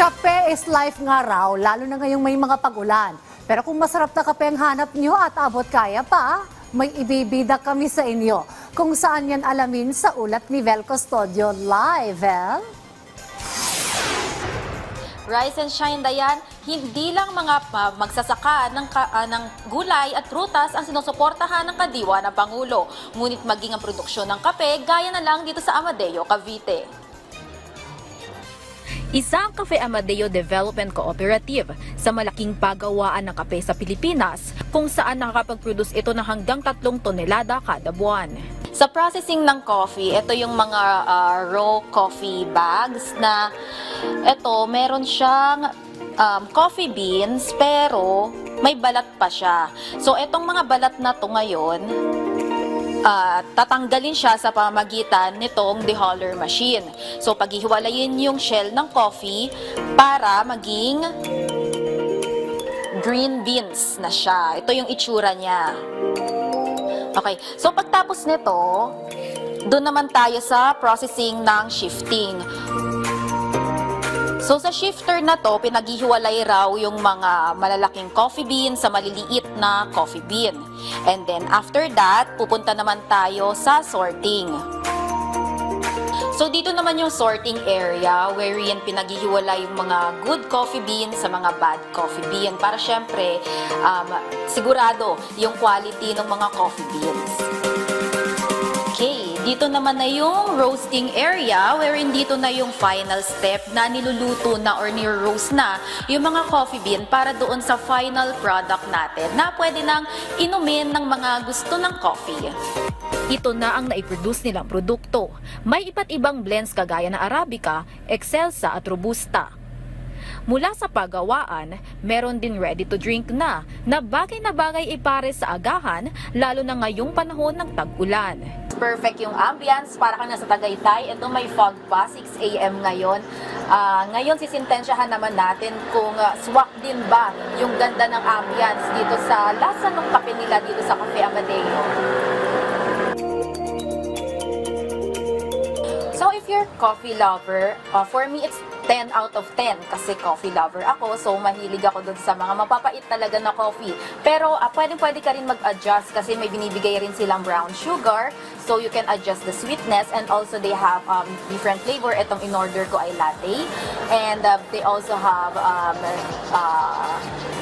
Kape is life nga raw, lalo na ngayong may mga pag-ulan. Pero kung masarap na kape ang hanap nyo at abot kaya pa, may ibibida kami sa inyo. Kung saan yan alamin sa ulat ni Vel Custodio live, Vel? Rise and shine, Dayan, hindi lang mga magsasaka ng gulay at prutas ang sinusuportahan ng kadiwa ng Pangulo. Ngunit maging ang produksyon ng kape, gaya na lang dito sa Amadeo, Cavite. Isa ang Cafe Amadeo Development Cooperative sa malaking pagawaan ng kape sa Pilipinas kung saan nakakapag-produce ito ng hanggang 3 tonelada kada buwan. Sa processing ng coffee, ito yung mga raw coffee bags na ito meron siyang coffee beans pero may balat pa siya. So itong mga balat na to ngayon, tatanggalin siya sa pamamagitan nitong dehuller machine. So paghihiwalayin yung shell ng coffee para maging green beans na siya. Ito yung itsura niya. Okay, so pagtapos nito, doon naman tayo sa processing ng shifting. So sa shifter na to, pinaghihiwalay raw yung mga malalaking coffee bean sa maliliit na coffee bean. And then after that, pupunta naman tayo sa sorting. So dito naman yung sorting area wherein pinaghihiwalay yung mga good coffee bean sa mga bad coffee bean para syempre sigurado yung quality ng mga coffee beans. Okay, dito naman na yung roasting area wherein dito na yung final step na niluluto na or ni-roast na yung mga coffee bean para doon sa final product natin na pwede nang inumin ng mga gusto ng coffee. Ito na ang naiproduce nilang produkto. May iba't ibang blends kagaya na Arabica, Excelsa at Robusta. Mula sa pagawaan, meron din ready-to-drink na bagay ipare sa agahan lalo na ngayong panahon ng tag-ulan. Perfect yung ambience, para kang nasa Tagaytay. Ito may fog pa, 6 AM ngayon. Ngayon sisintensyahan naman natin kung swak din ba yung ganda ng ambience dito sa lasa ng kape nila dito sa Cafe Amadeo. So if you're coffee lover, for me it's 10 out of 10 kasi coffee lover ako, so mahilig ako dun sa mga mapapait talaga na coffee. Pero pwede ka rin mag-adjust kasi may binibigay rin silang brown sugar, so you can adjust the sweetness, and also they have different flavor. Itong in-order ko ay latte, and they also have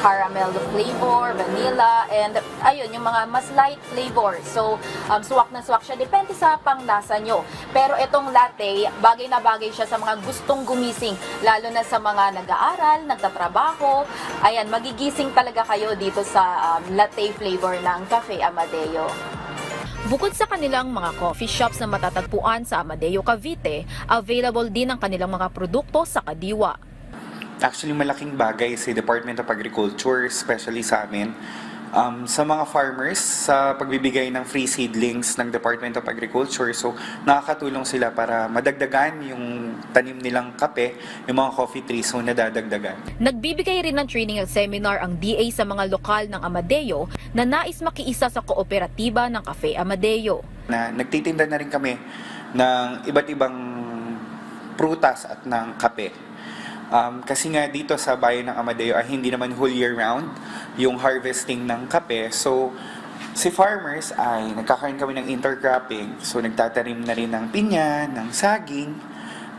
caramel flavor, vanilla, and ayun, yung mga mas light flavor. So swak na swak siya, depende sa panglasa nyo. Pero itong latte, bagay na bagay siya sa mga gustong gumising, lalo na sa mga nag-aaral, nagtatrabaho. Ayan, magigising talaga kayo dito sa latte flavor ng Cafe Amadeo. Bukod sa kanilang mga coffee shops na matatagpuan sa Amadeo, Cavite, available din ang kanilang mga produkto sa Kadiwa. Actually, malaking bagay si Department of Agriculture, especially sa amin, sa mga farmers sa pagbibigay ng free seedlings ng Department of Agriculture. So nakakatulong sila para madagdagan yung tanim nilang kape, yung mga coffee trees, so nadadagdagan. Nagbibigay rin ng training at seminar ang DA sa mga lokal ng Amadeo na nais makiisa sa kooperatiba ng Cafe Amadeo. Nagtitinda na rin kami ng iba't ibang prutas at ng kape. Kasi nga dito sa bayan ng Amadeo ay hindi naman whole year round yung harvesting ng kape. So, si farmers ay nagkakaroon kami ng intercropping. So, nagtatanim na rin ng pinya, ng saging,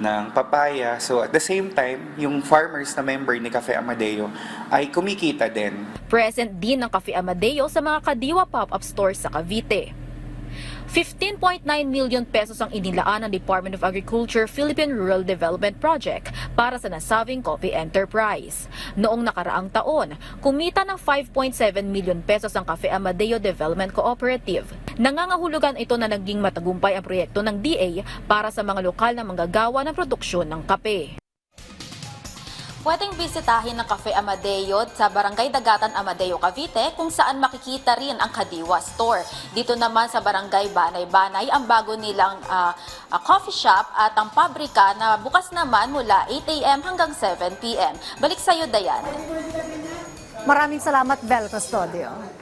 ng papaya. So, at the same time, yung farmers na member ni Cafe Amadeo ay kumikita din. Present din ng Cafe Amadeo sa mga Kadiwa pop-up stores sa Cavite. 15.9 million pesos ang inilaan ng Department of Agriculture Philippine Rural Development Project para sa nasabing coffee enterprise. Noong nakaraang taon, kumita ng 5.7 million pesos ang Cafe Amadeo Development Cooperative. Nangangahulugan ito na naging matagumpay ang proyekto ng DA para sa mga lokal na manggagawa ng produksyon ng kape. Pwedeng bisitahin ng Cafe Amadeo sa Barangay Dagatan, Amadeo, Cavite, kung saan makikita rin ang Kadiwa Store. Dito naman sa Barangay Banay-Banay, ang bago nilang coffee shop at ang pabrika na bukas naman mula 8 AM hanggang 7 PM. Balik sa iyo, Dayan. Maraming salamat, Vel Custodio.